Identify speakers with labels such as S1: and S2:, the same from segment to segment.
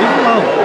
S1: Leave him alone.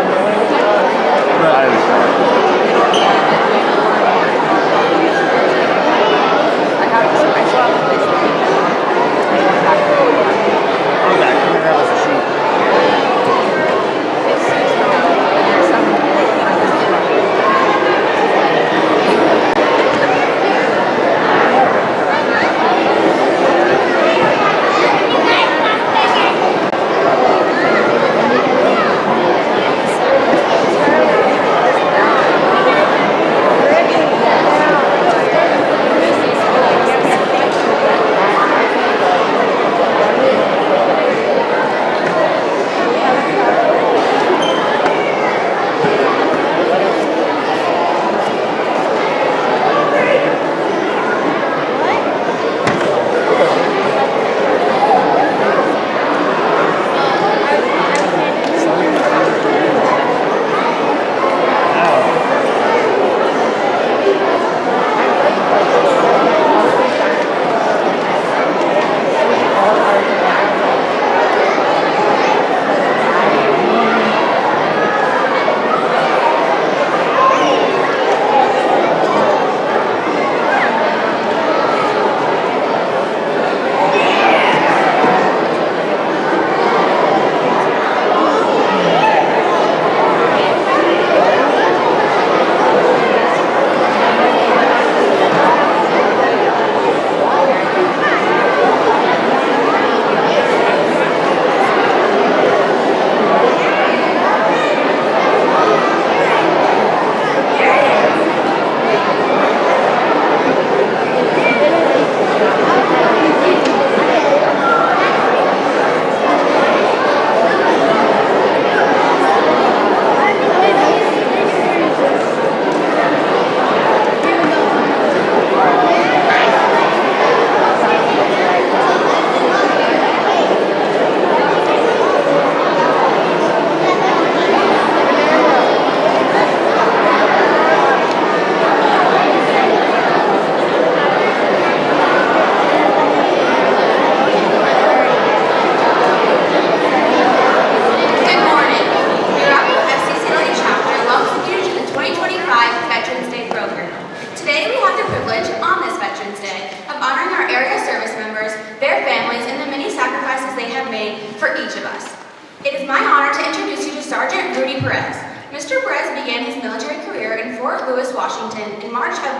S2: Mr. Perez began his military career in Fort Lewis, Washington in March of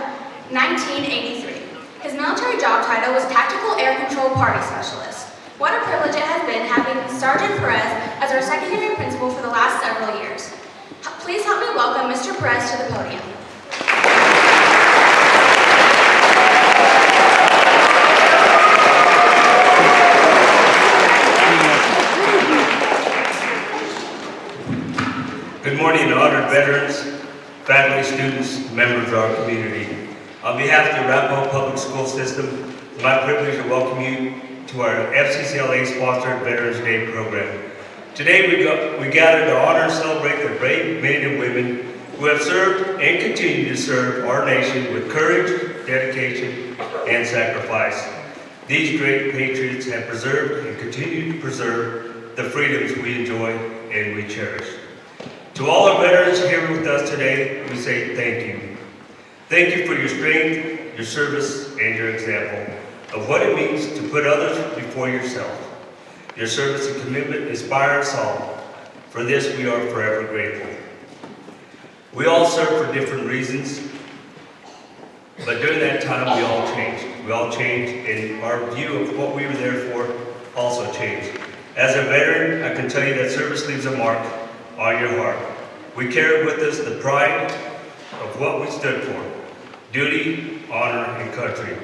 S2: 1983. His military job title was Tactical Air Control Party Specialist. What a privilege it has been having Sergeant Perez as our secondary principal for the last several years. Please help me welcome Mr. Perez to the podium.
S3: Good morning, honored veterans, faculty, students, members of our community. On behalf of the Arapahoe Public School System, it's my privilege to welcome you to our FCCLA-sponsored Veterans Day program. Today we gather to honor and celebrate the brave men and women who have served and continue to serve our nation with courage, dedication, and sacrifice. These great patriots have preserved and continue to preserve the freedoms we enjoy and we cherish. To all our veterans here with us today, we say thank you. Thank you for your strength, your service, and your example of what it means to put others before yourself. Your service and commitment inspire us all. For this, we are forever grateful. We all serve for different reasons, but during that time, we all changed. We all changed, and our view of what we were there for also changed. As a veteran, I can tell you that service leaves a mark on your heart. We carry with us the pride of what we stood for, duty, honor, and country.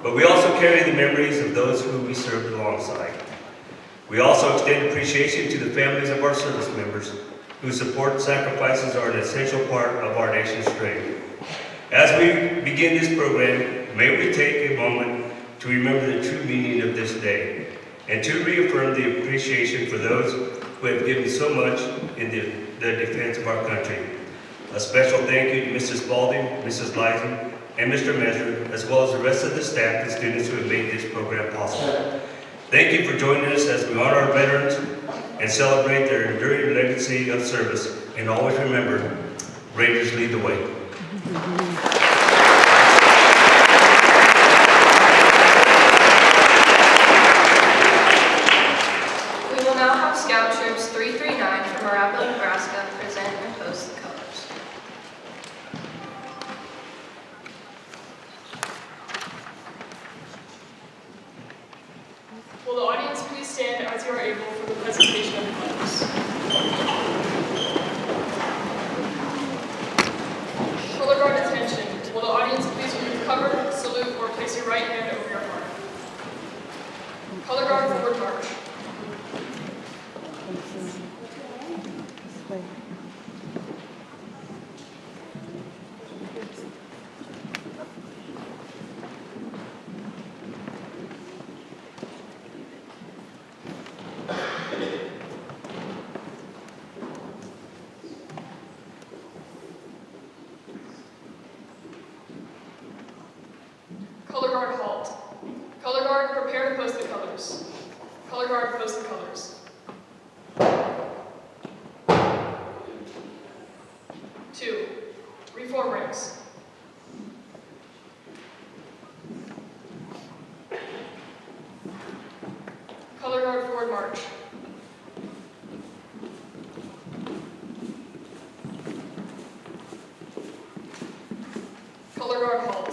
S3: But we also carry the memories of those who we served alongside. We also extend appreciation to the families of our service members whose support and sacrifices are an essential part of our nation's strength. As we begin this program, may we take a moment to remember the true meaning of this day and to reaffirm the appreciation for those who have given so much in the defense of our country. A special thank you to Mr. Spalding, Mrs. Leisen, and Mr. Measure, as well as the rest of the staff and students who have made this program possible. Thank you for joining us as we honor our veterans and celebrate their enduring legacy of service. And always remember, Rangers lead the way.
S1: We will now have Scout Troops 339 from Arapahoe, Nebraska present and post the colors.
S4: Will the audience please stand as you are able for the presentation of the colors? Color guard attention. Will the audience please remove cover, salute, or place your right hand over your heart? Color guard forward march. Color guard halt. Color guard prepare to post the colors. Color guard post the colors. 2. Reform ranks. Color guard forward march. Color guard halt.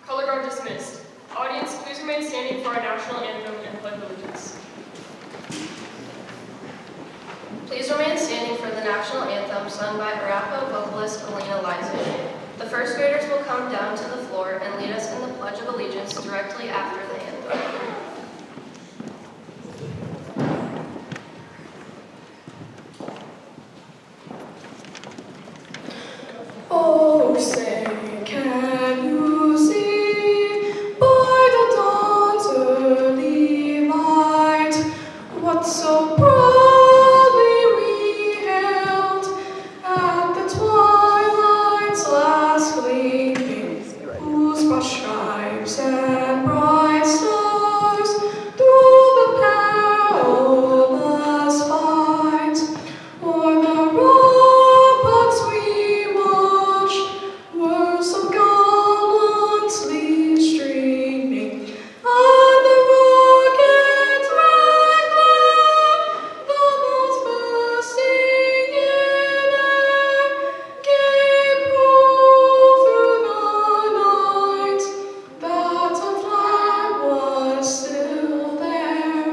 S4: Color guard dismissed. Audience, please remain standing for our national anthem and pledge allegiance.
S1: Please remain standing for the national anthem sung by Arapahoe vocalist Alina Lyson. The first graders will come down to the floor and lead us in the Pledge of Allegiance directly after the anthem.
S5: Oh, say, can you see by the dawn's early light what so proudly we hailed at the twilight's last gleaming, whose broad stripes and bright stars through the perilous fight o'er the ramparts we watched were so gallantly streaming, and the rocket's red glare, the bells bursting in air, gave proof through the night that a flag was still there.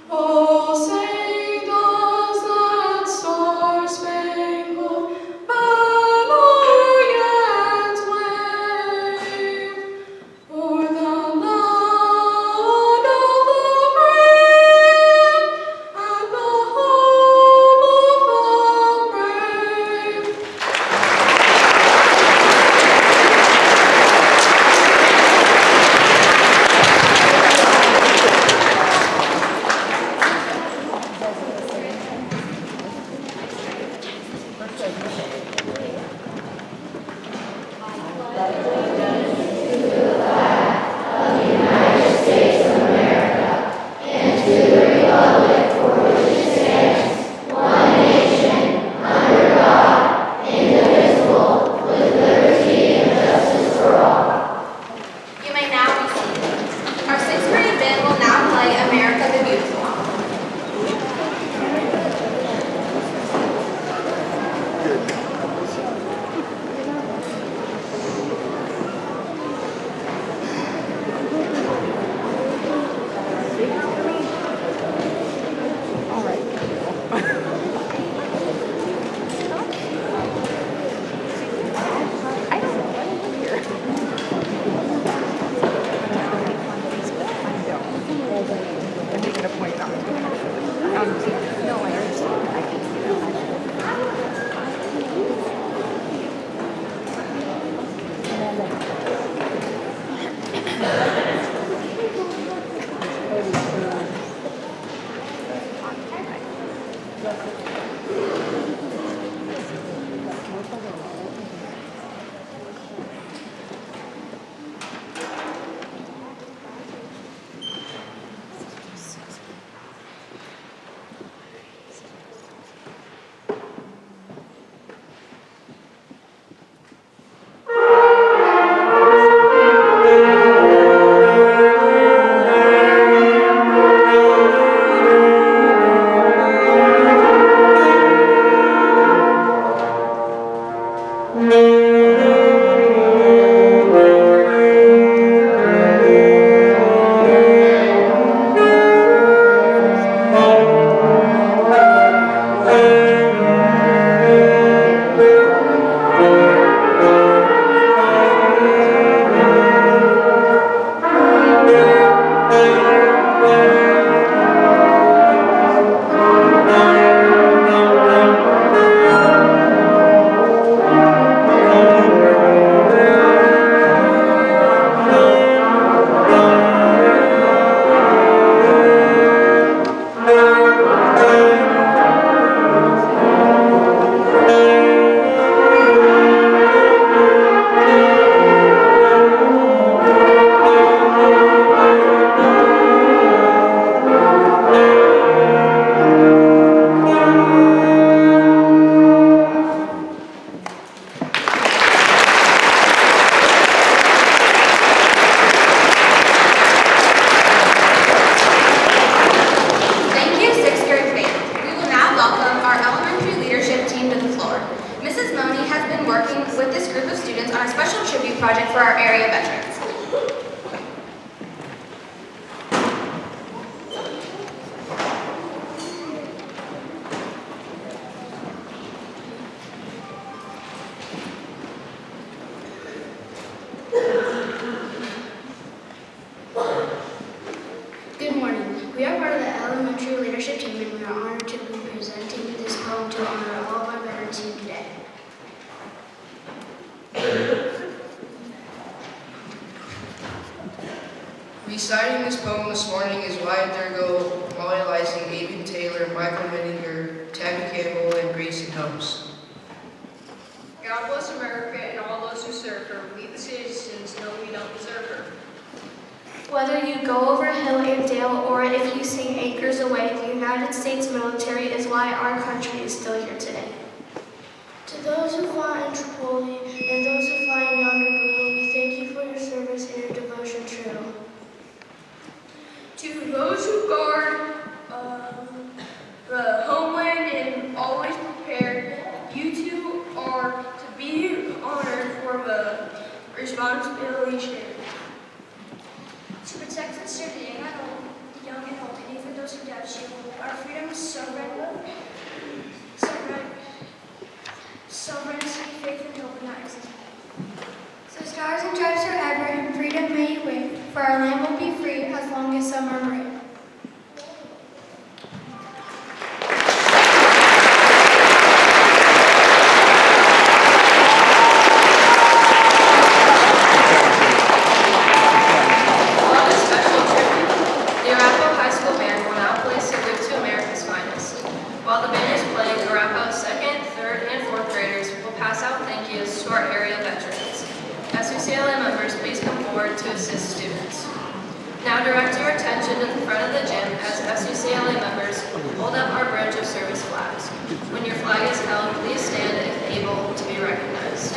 S5: Oh, say does that star-spangled banner yet wave o'er the land of the brave and the home of the brave?
S2: You may now be seated. Our sixth grade band will now play America the Beautiful. Country leadership team, and we are honored to be presenting this poem to honor all of our veterans here today.
S6: Reciting this poem this morning is Wyatt Durgo, Molly Lysing, Aben Taylor, Michael Menninger, Tabby Campbell, and Grayson Helms.
S7: God bless America and all those who serve her. We the citizens know we don't deserve her.
S2: Whether you go over hill and dale or if you sing acres away, the United States military is why our country is still here today. To those who fought in Tripoli and those who fly in yonder blue, we thank you for your service and your devotion true.
S7: To those who guard the homeland and always prepared, you two are to be honored for the responsibility shared.
S2: To protect and serve the young and old, and even those who doubt you, our freedom is sovereignty, faith, and hope, and not existence. So stars and stripes forever, and freedom may you wave, for our land will be free as long as some are brave.
S1: On a special tribute, the Arapahoe High School Band will now play Salute to America's Finest. While the band is playing, Arapahoe's 2nd, 3rd, and 4th graders will pass out thank yous to our area veterans. SUCLA members, please come forward to assist students. Now direct your attention to the front of the gym as SUCLA members hold up our Bridge of Service flags. When your flag is held, please stand if able to be recognized.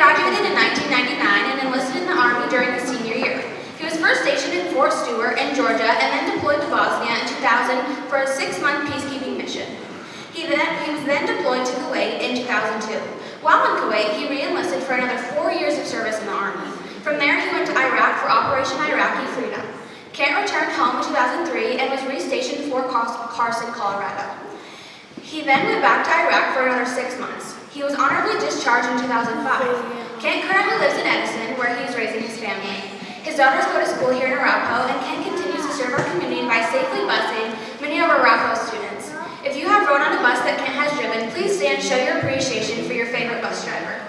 S2: graduated in 1999 and enlisted in the Army during his senior year. He was first stationed in Fort Stewart in Georgia and then deployed to Bosnia in 2000 for a 6-month peacekeeping mission. He was then deployed to Kuwait in 2002. While in Kuwait, he re-enlisted for another 4 years of service in the Army. From there, he went to Iraq for Operation Iraqi Freedom. Kent returned home in 2003 and was restationed in Fort Carson, Colorado. He then went back to Iraq for another 6 months. He was honorably discharged in 2005. Kent currently lives in Edison, where he is raising his family. His daughters go to school here in Arapahoe, and Kent continues to serve our community by safely busing many of our Arapahoe students. If you have rode on a bus that Kent has driven, please stand and show your appreciation for your favorite bus driver.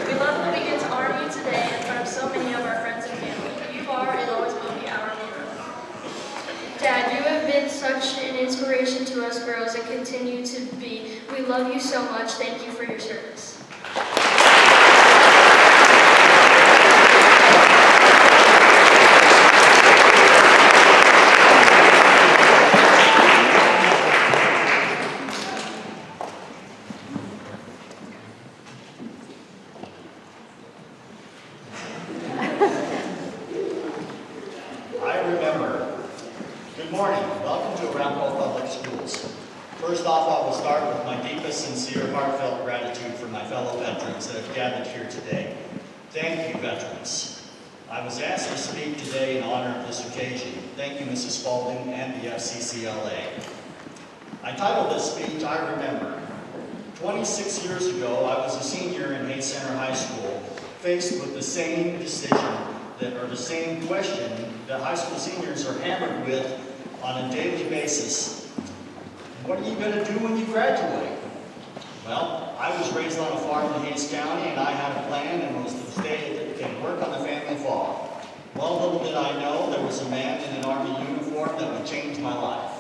S1: We love moving into Army today in front of so many of our friends and family. You are and always will be our hero. Dad, you have been such an inspiration to us girls and continue to be. We love you so much. Thank you for your service.
S8: I remember. Good morning. Welcome to Arapahoe Public Schools. First off, I will start with my deepest, sincere, heartfelt gratitude for my fellow veterans that have gathered here today. Thank you, veterans. I was asked to speak today in honor of this occasion. Thank you, Mrs. Spaulding and the FCCLA. I titled this speech, I Remember. 26 years ago, I was a senior in Hayes Center High School, faced with the same decision or the same question that high school seniors are hammered with on a daily basis. What are you going to do when you graduate? Well, I was raised on a farm in Hayes County, and I had a plan and was to stay and work on the family farm. Well, little did I know there was a man in an Army uniform that would change my life.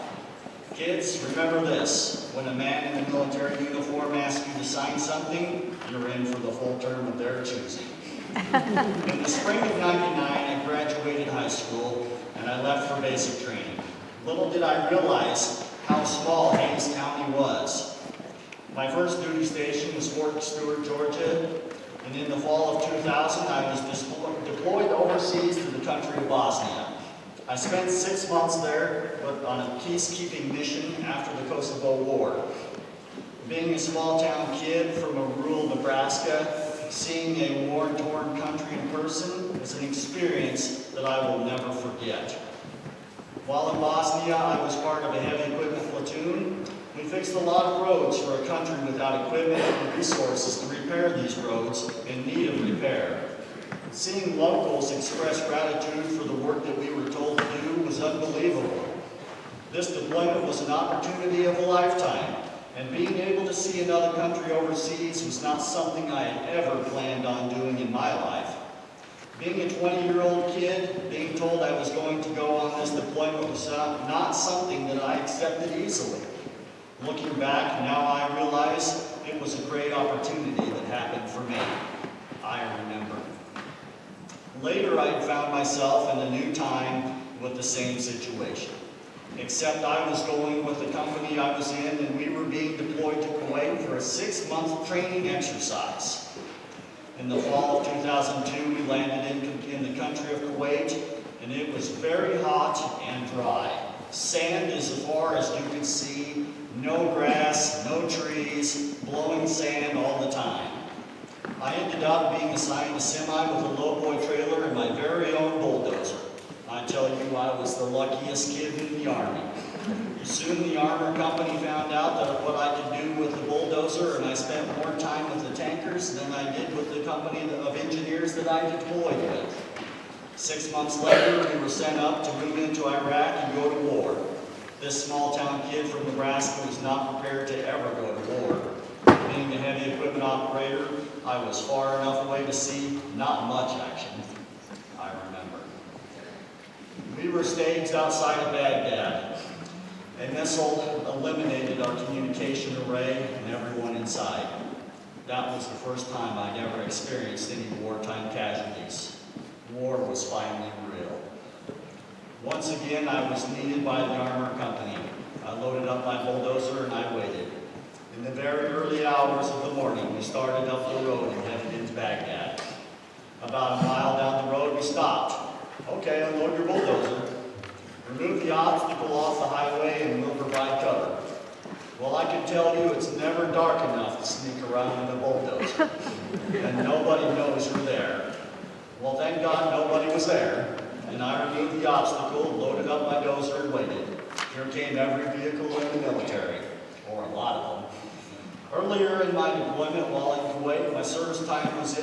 S8: Kids, remember this: when a man in a military uniform asks you to sign something, you're in for the full term of their choosing. In the spring of '99, I graduated high school and I left for basic training. Little did I realize how small Hayes County was. My first duty station was Fort Stewart, Georgia, and in the fall of 2000, I was deployed overseas to the country of Bosnia. I spent 6 months there on a peacekeeping mission after the Kosovo War. Being a small-town kid from a rural Nebraska, seeing a war-torn country in person is an experience that I will never forget. While in Bosnia, I was part of a heavy equipment platoon. We fixed a lot of roads for a country without equipment and resources to repair these roads in need of repair. Seeing locals express gratitude for the work that we were told to do was unbelievable. This deployment was an opportunity of a lifetime. And being able to see another country overseas was not something I had ever planned on doing in my life. Being a 20-year-old kid, being told I was going to go on this deployment was not something that I accepted easily. Looking back, now I realize it was a great opportunity that happened for me. I remember. Later, I found myself in a new time with the same situation. Except I was going with the company I was in, and we were being deployed to Kuwait for a 6-month training exercise. In the fall of 2002, we landed in the country of Kuwait, and it was very hot and dry. Sand as far as you could see, no grass, no trees, blowing sand all the time. I ended up being assigned a semi with a lowboy trailer and my very own bulldozer. I tell you, I was the luckiest kid in the Army. Soon the armor company found out that what I could do with the bulldozer, and I spent more time with the tankers than I did with the company of engineers that I deployed with. 6 months later, we were sent up to move into Iraq and go to war. This small-town kid from Nebraska was not prepared to ever go to war. Being a heavy equipment operator, I was far enough away to see not much action. I remember. We were staged outside of Baghdad. A missile eliminated our communication array and everyone inside. That was the first time I'd ever experienced any wartime casualties. War was finally real. Once again, I was needed by the armor company. I loaded up my bulldozer and I waited. In the very early hours of the morning, we started up the road and headed into Baghdad. About a mile down the road, we stopped. Okay, unload your bulldozer. Remove the obstacle off the highway and we'll provide cover. Well, I can tell you it's never dark enough to sneak around in a bulldozer. And nobody knows you're there. Well, thank God nobody was there. And I removed the obstacle, loaded up my dozer, and waited. Here came every vehicle in the military, or a lot of them. Earlier in my deployment while in Kuwait, my service time was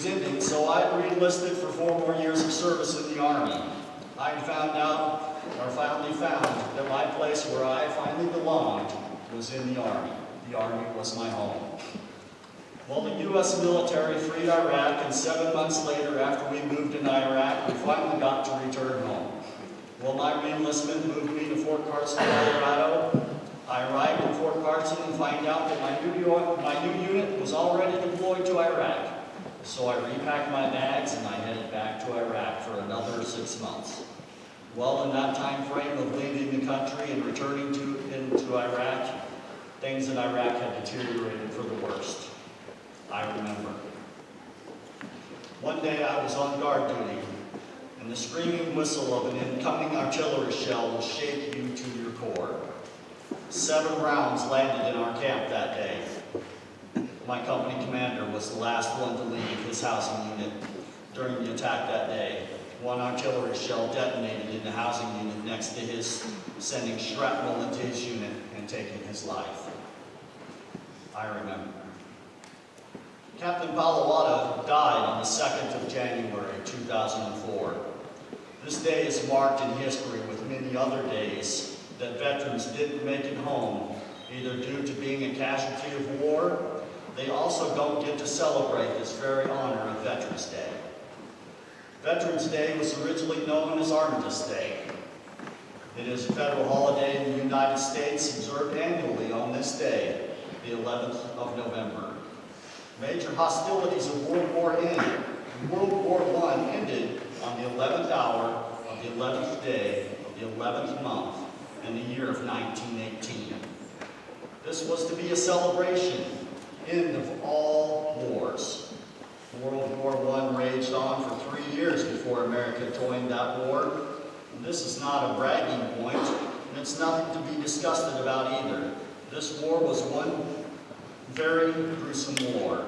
S8: ending, so I re-enlisted for 4 more years of service in the Army. I finally found that my place where I finally belonged was in the Army. The Army was my home. Well, the U.S. military freed Iraq, and 7 months later, after we moved in Iraq, we finally got to return home. Well, my re-enlistment moved me to Fort Carson, Colorado. I arrived in Fort Carson and find out that my new unit was already deployed to Iraq. So I repacked my bags and I headed back to Iraq for another 6 months. Well, in that time frame of leaving the country and returning into Iraq, things in Iraq had deteriorated for the worst. I remember. One day I was on guard duty, and the screaming whistle of an incoming artillery shell will shake you to your core. 7 rounds landed in our camp that day. My company commander was the last one to leave his housing unit during the attack that day. 1 artillery shell detonated in the housing unit next to his, sending shrapnel into his unit and taking his life. I remember. Captain Palawada died on the 2nd of January, 2004. This day is marked in history with many other days that veterans didn't make it home, either due to being a casualty of war. They also don't get to celebrate this very honor of Veterans Day. Veterans Day was originally known as Armistice Day. It is a federal holiday in the United States observed annually on this day, the 11th of November. Major hostilities of World War I ended on the 11th hour of the 11th day of the 11th month in the year of 1918. This was to be a celebration, end of all wars. World War I raged on for 3 years before America joined that war. And this is not a bragging point, and it's nothing to be disgusted about either. This war was one very gruesome war.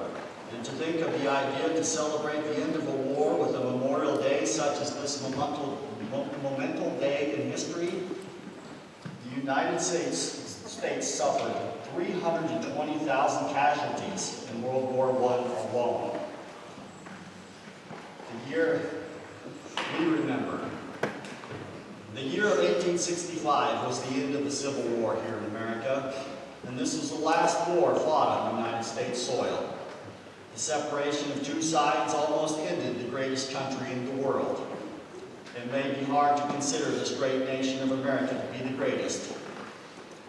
S8: And to think of the idea to celebrate the end of a war with a Memorial Day such as this monumental day in history, the United States suffered 320,000 casualties in World War I alone. The year we remember. The year of 1865 was the end of the Civil War here in America, and this was the last war fought on United States soil. The separation of 2 sides almost ended the greatest country in the world. It may be hard to consider this great nation of America to be the greatest.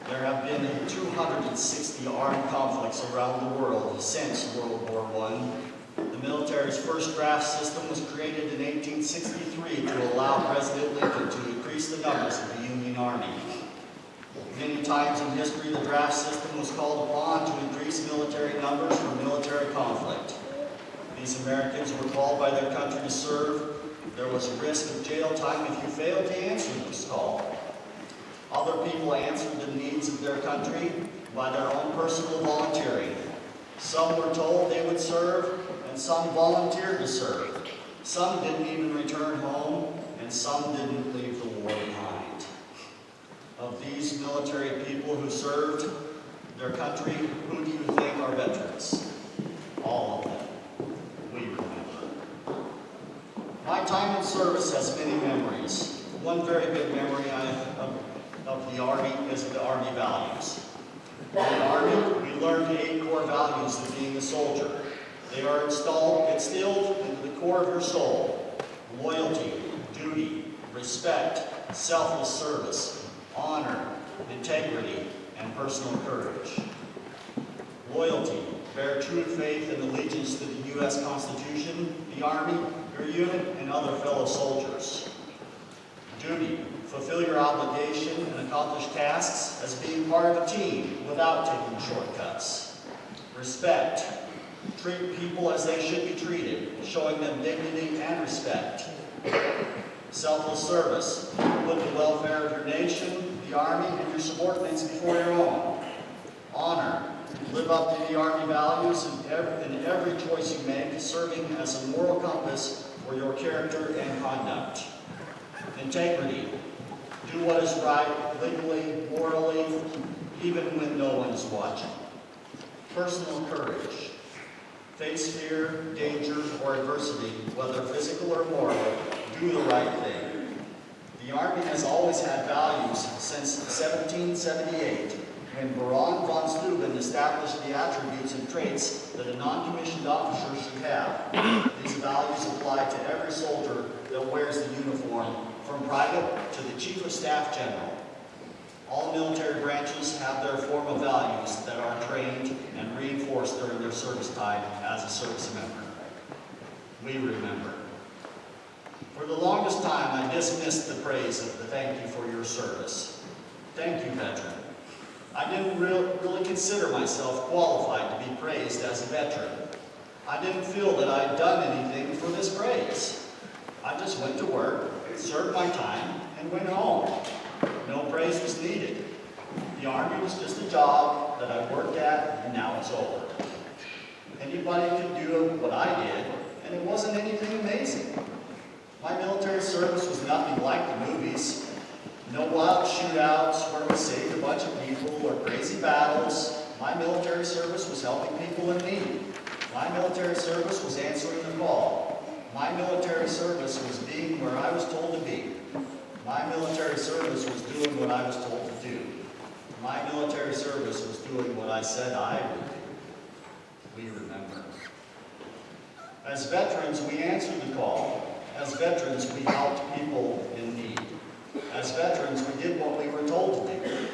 S8: There have been 260 armed conflicts around the world since World War I. The military's first draft system was created in 1863 to allow President Lincoln to increase the numbers of the Union Army. Many times in history, the draft system was called upon to increase military numbers for military conflict. These Americans were called by their country to serve. There was a risk of jail time if you failed to answer this call. Other people answered the needs of their country by their own personal volunteering. Some were told they would serve, and some volunteered to serve. Some didn't even return home, and some didn't leave the war behind. Of these military people who served their country, who do you think are veterans? All of them. We remember. My time in service has many memories. One very good memory of the Army is the Army values. In the Army, we learned the 8 core values of being a soldier. They are instilled into the core of your soul: loyalty, duty, respect, selfless service, honor, integrity, and personal courage. Loyalty, bear true faith and allegiance to the U.S. Constitution, the Army, your unit, and other fellow soldiers. Duty, fulfill your obligation and accomplish tasks as being part of a team without taking shortcuts. Respect, treat people as they should be treated, showing them dignity and respect. Selfless service, put the welfare of your nation, the Army, and your subordinates before your own. Honor, live up to the Army values in every choice you make, serving as a moral compass for your character and conduct. Integrity, do what is right, legally, morally, even when no one is watching. Personal courage, face fear, danger, or adversity, whether physical or moral, do the right thing. The Army has always had values since 1778, when Baron von Steuben established the attributes and traits that a non-commissioned officer should have. These values apply to every soldier that wears the uniform, from private to the Chief of Staff General. All military branches have their form of values that are trained and reinforced during their service time as a service member. We remember. For the longest time, I dismissed the praise of the thank you for your service. Thank you, veteran. I didn't really consider myself qualified to be praised as a veteran. I didn't feel that I'd done anything for this praise. I just went to work, served my time, and went home. No praise was needed. The Army was just a job that I worked at, and now it's over. Anybody could do what I did, and it wasn't anything amazing. My military service was nothing like the movies. No wild shootouts where we saved a bunch of people or crazy battles. My military service was helping people in need. My military service was answering the call. My military service was being where I was told to be. My military service was doing what I was told to do. My military service was doing what I said I would do. We remember. As veterans, we answered the call. As veterans, we helped people in need. As veterans, we did what we were told to do.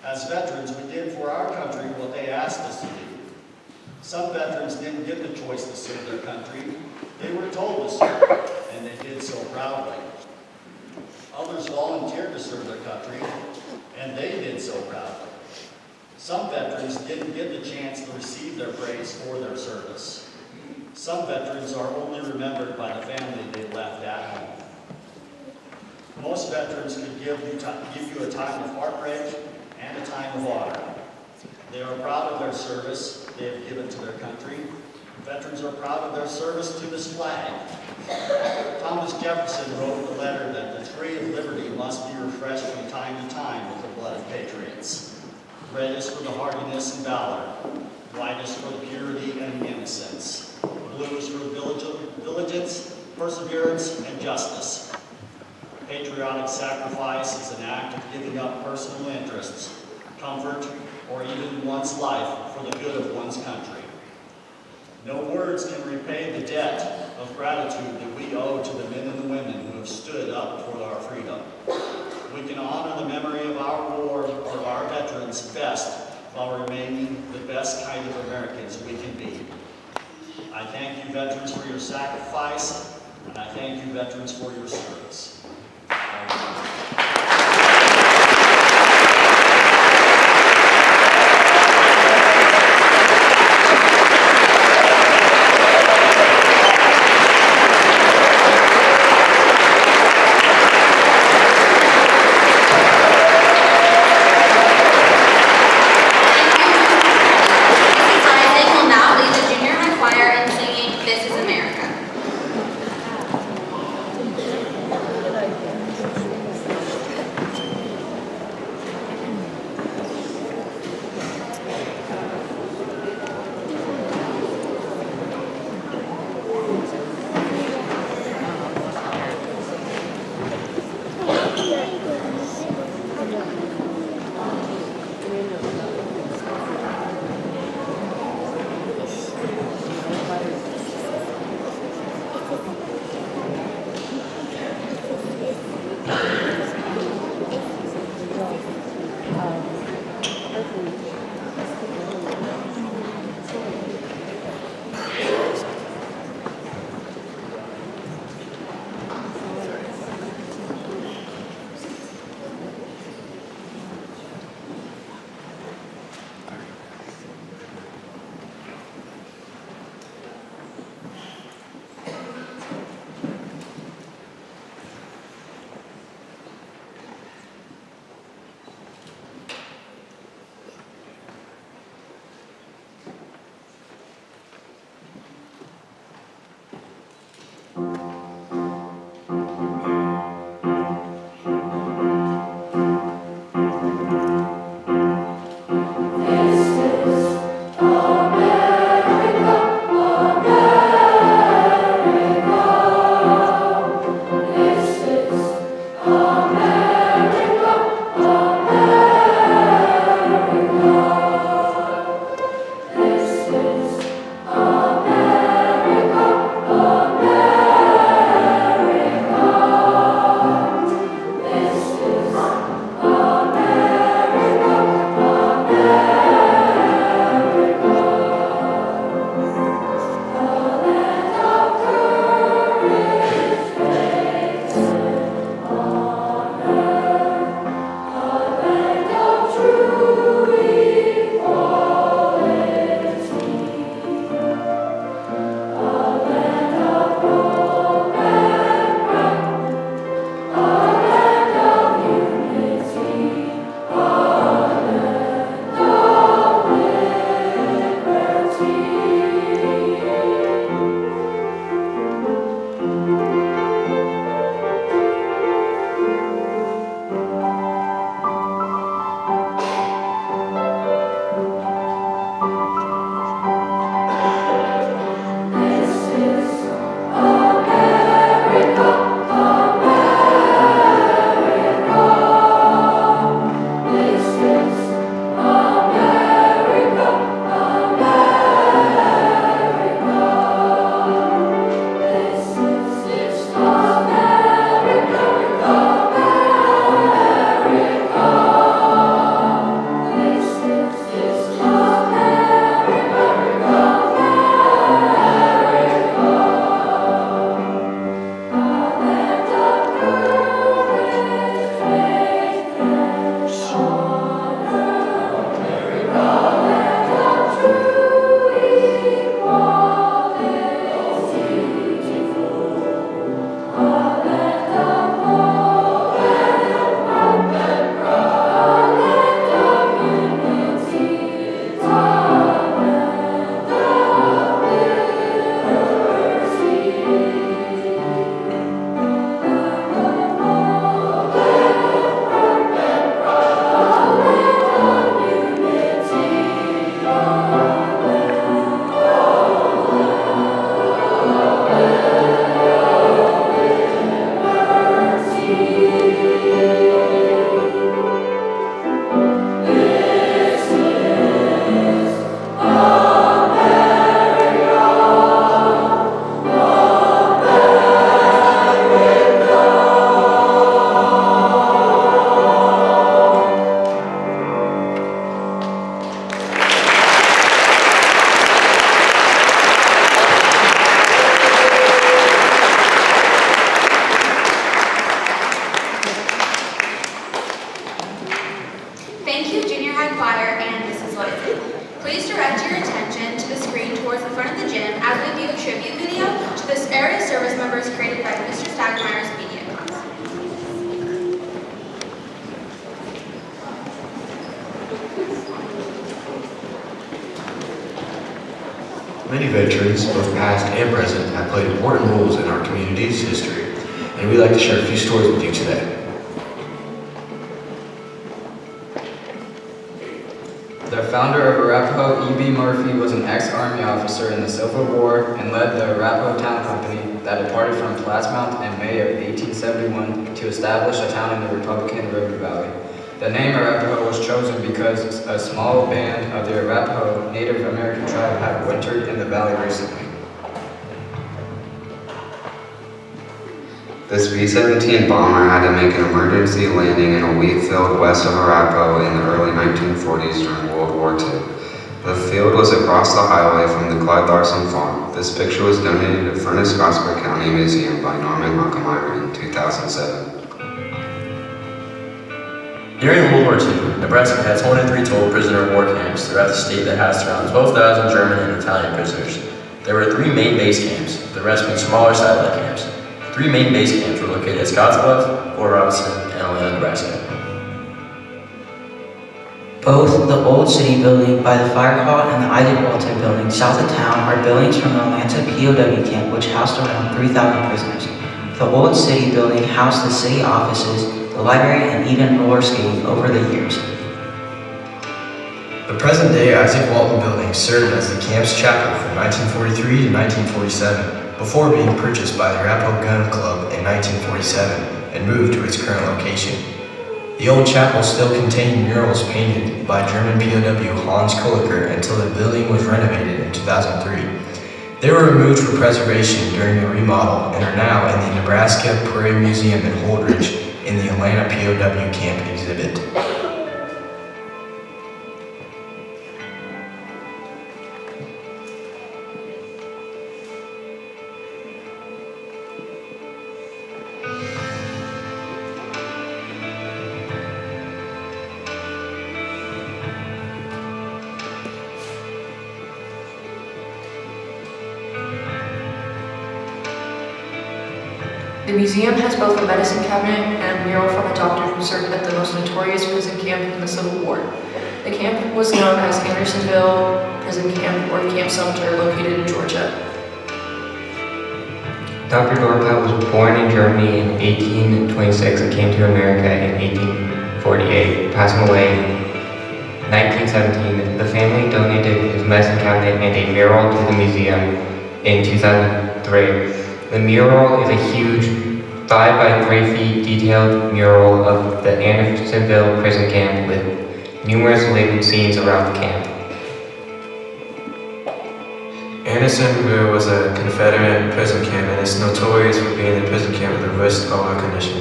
S8: As veterans, we did for our country what they asked us to do. Some veterans didn't get the choice to serve their country. They were told to serve, and they did so proudly. Others volunteered to serve their country, and they did so proudly. Some veterans didn't get the chance to receive their praise for their service. Some veterans are only remembered by the family they left at home. Most veterans could give you a time of heartbreak and a time of honor. They are proud of their service they have given to their country. Veterans are proud of their service to this flag. Thomas Jefferson wrote in the letter that the tree of liberty must be refreshed from time to time with the blood of patriots. Red is for the hardiness and valor. White is for the purity and innocence. Blue is for diligence, perseverance, and justice. Patriotic sacrifice is an act of giving up personal interests, comfort, or even one's life for the good of one's country. No words can repay the debt of gratitude that we owe to the men and the women who have stood up for our freedom. We can honor the memory of our war or our veterans best while remaining the best kind of Americans we can be. I thank you, veterans, for your sacrifice, and I thank you, veterans, for your service.
S2: This is America. direct your attention to the screen towards the front of the gym as we view a tribute video to this area service members created by Mr. Stagemeyer's media class.
S9: Many veterans, both past and present, have played important roles in our community's history, and we'd like to share a few stories with you today.
S10: The founder of Arapahoe, E.B. Murphy, was an ex-Army officer in the Civil War and led the Arapahoe Town Company that departed from Plattsmouth in May of 1871 to establish a town in the Republican River Valley. The name Arapahoe was chosen because a small band of the Arapahoe Native American tribe had wintered in the valley recently.
S11: This B-17 bomber had to make an emergency landing in a wheat field west of Arapahoe in the early 1940s during World War II. The field was across the highway from the Clyde Larson farm. This picture was donated to Furnace Scottsburg County Museum by Norman Hockenheimer in 2007.
S12: During World War II, Nebraska had 23 total prisoner of war camps throughout the state that housed around 12,000 German and Italian prisoners. There were 3 main base camps, the rest being smaller satellite camps. 3 main base camps were located at Scottsbluff, Fort Robinson, and Atlanta, Nebraska.
S13: Both the Old City Building by the Fire Hall and the Isaac Walton Building south of town are buildings from the Atlanta POW camp which housed around 3,000 prisoners. The Old City Building housed the city offices, the library, and even roller skating over the years.
S14: The present-day Isaac Walton Building served as the camp's chapel from 1943 to 1947, before being purchased by the Arapahoe Gun Club in 1947 and moved to its current location. The old chapel still contained murals painted by German POW Hans Kohliker until the building was renovated in 2003. They were removed for preservation during the remodel and are now in the Nebraska Prairie Museum in Holdridge in the Atlanta POW camp exhibit.
S5: The museum has both a medicine cabinet and a mural from a doctor who served at the most notorious prison camp in the Civil War. The camp was known as Andersonville Prison Camp or Camp Sumter, located in Georgia.
S15: Dr. Dorpat was born in Germany in 1826 and came to America in 1848, passing away in 1917. The family donated his medicine cabinet and a mural to the museum in 2003. The mural is a huge 5 by 3 feet detailed mural of the Andersonville prison camp with numerous labeled scenes around the camp.
S14: Andersonville was a Confederate prison camp and is notorious for being a prison camp with the worst overall condition.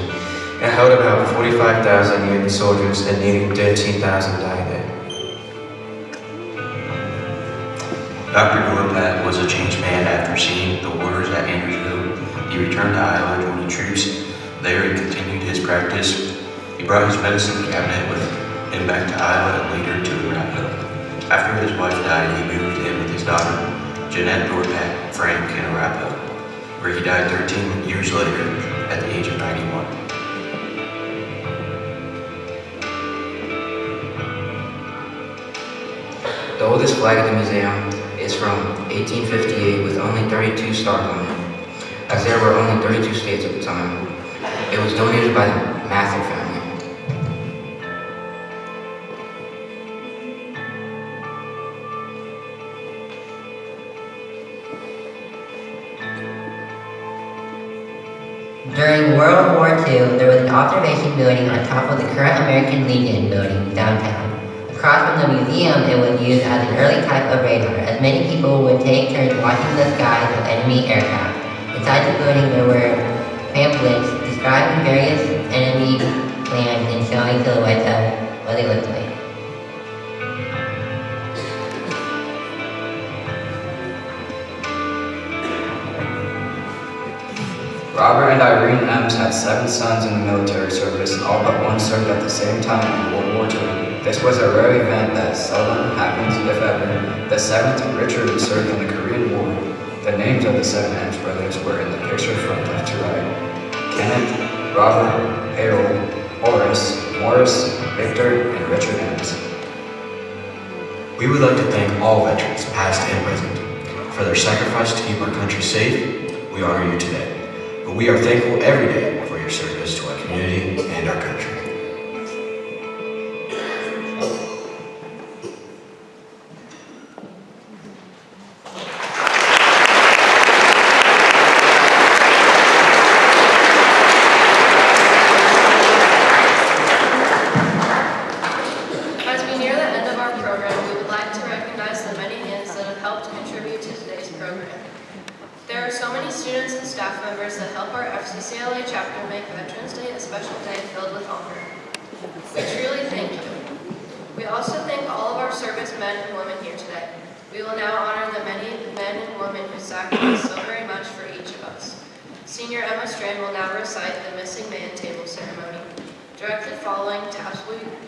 S14: It held about 45,000 Union soldiers and nearly 13,000 died there.
S9: Dr. Dorpat was a changed man after seeing the orders at Andersonville. He returned to Iowa, joining troops there, and continued his practice. He brought his medicine cabinet with him back to Iowa and later to Arapahoe. After his wife died, he moved in with his daughter, Jeanette Dorpat Frank, in Arapahoe, where he died 13 years later at the age of 91.
S13: The oldest flag at the museum is from 1858 with only 32 stars on it. As there were only 32 states at the time, it was donated by the Mather family.
S16: During World War II, there was an observation building on top of the current American Legion building downtown. Across from the museum, it was used as an early type of radar, as many people would take turns watching the skies of enemy aircraft. Inside the building, there were pamphlets describing various enemy plans and showing silhouettes of what they looked like.
S10: Robert and Irene Ems had 7 sons in the military service, and all but one served at the same time in World War II. This was a rare event that seldom happens, if ever. The 7th Richard served in the Korean War. The names of the 7 M's brothers were in the picture from left to right. Kenneth, Robert, Harold, Horace, Morris, Victor, and Richard M's.
S14: We would like to thank all veterans, past and present, for their sacrifice to keep our country safe. We honor you today, but we are thankful every day for your service to our community and our country.
S1: As we near the end of our program, we would like to recognize the many hands that have helped contribute to today's program. There are so many students and staff members that help our FCCLA chapter make Veterans Day a special day filled with honor. We truly thank you. We also thank all of our service men and women here today. We will now honor the many men and women who sacrificed so very much for each of us. Senior Emma Strand will now recite the Missing Man Table Ceremony. Directly following, taps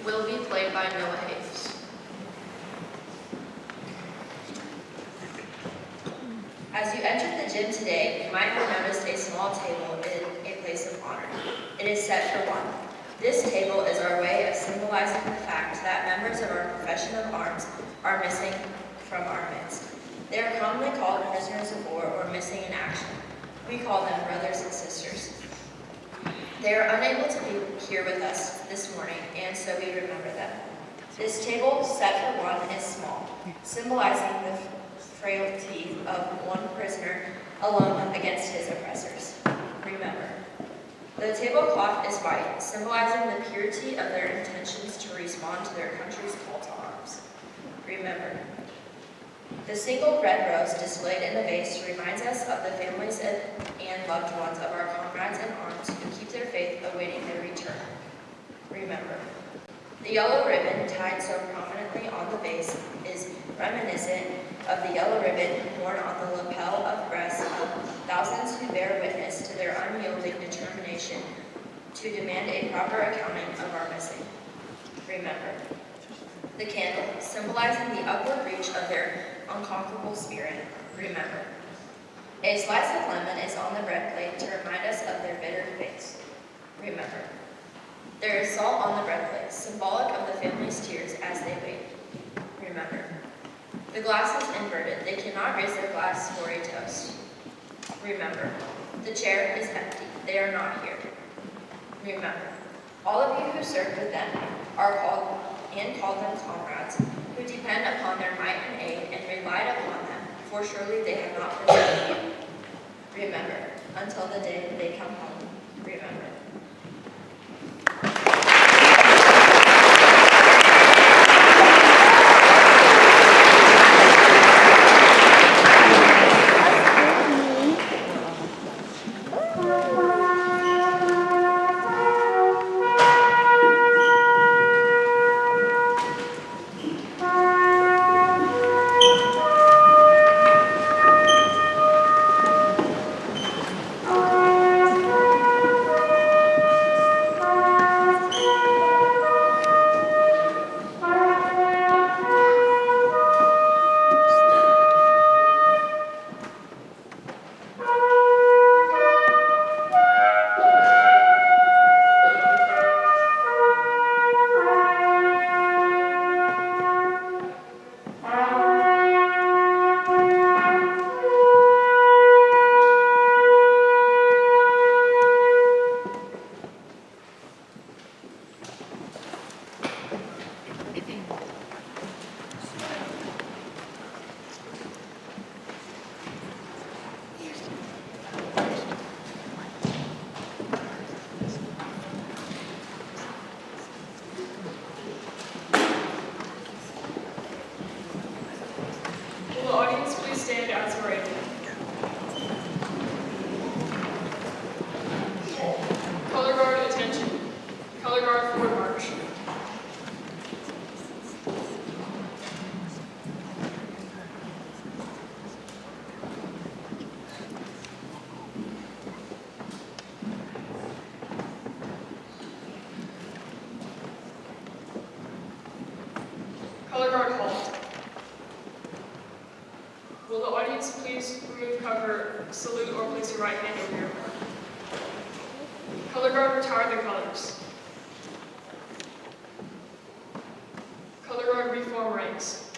S1: will be played by Noah Hayes.
S17: As you entered the gym today, you might have noticed a small table in a place of honor. It is set for one. This table is our way of symbolizing the fact that members of our profession of arms are missing from our midst. They are commonly called prisoners of war or missing in action. We call them brothers and sisters. They are unable to be here with us this morning, and so we remember them. This table, set for one, is small, symbolizing the frailty of one prisoner alone against his oppressors. Remember. The tablecloth is white, symbolizing the purity of their intentions to respond to their country's call to arms. Remember. The single red rose displayed in the vase reminds us of the families and loved ones of our comrades in arms who keep their faith awaiting their return. Remember. The yellow ribbon tied so prominently on the vase is reminiscent of the yellow ribbon worn on the lapel of breasts of thousands who bear witness to their unyielding determination to demand a proper accounting of our missing. Remember. The candle, symbolizing the upward reach of their unconquerable spirit. Remember. A slice of lemon is on the bread plate to remind us of their bitter fates. Remember. There is salt on the bread plate, symbolic of the family's tears as they wait. Remember. The glass is inverted. They cannot raise their glass for a toast. Remember. The chair is empty. They are not here. Remember. All of you who served with them are called them comrades, who depend upon their might and aid and relied upon them, for surely they have not forsaken you. Remember, until the day they come home, remember.
S4: guard halt. Will the audience please remove cover, salute, or place your right hand over your heart? Color guard retire the colors. Color guard reform ranks.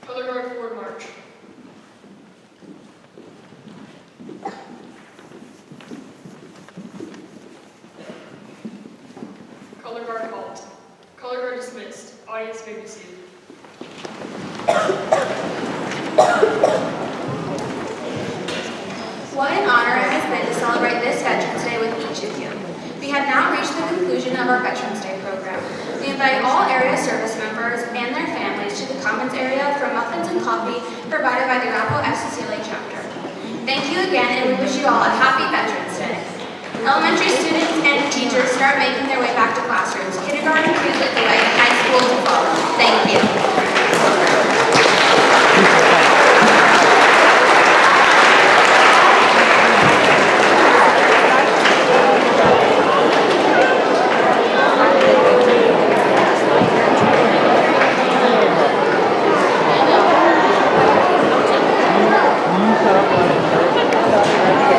S4: Color guard forward march. Color guard halt. Color guard dismissed. Audience may be seated.
S2: What an honor it has been to celebrate this Veterans Day with each of you. We have now reached the conclusion of our Veterans Day program. We invite all area service members and their families to the Commons area for muffins and coffee provided by the Arapahoe FCCLA chapter. Thank you again, and we wish you all a happy Veterans Day. Elementary students and teachers start making their way back to classrooms. Kindergarten, please lead the way. High school to follow. Thank you.
S18: Shut up.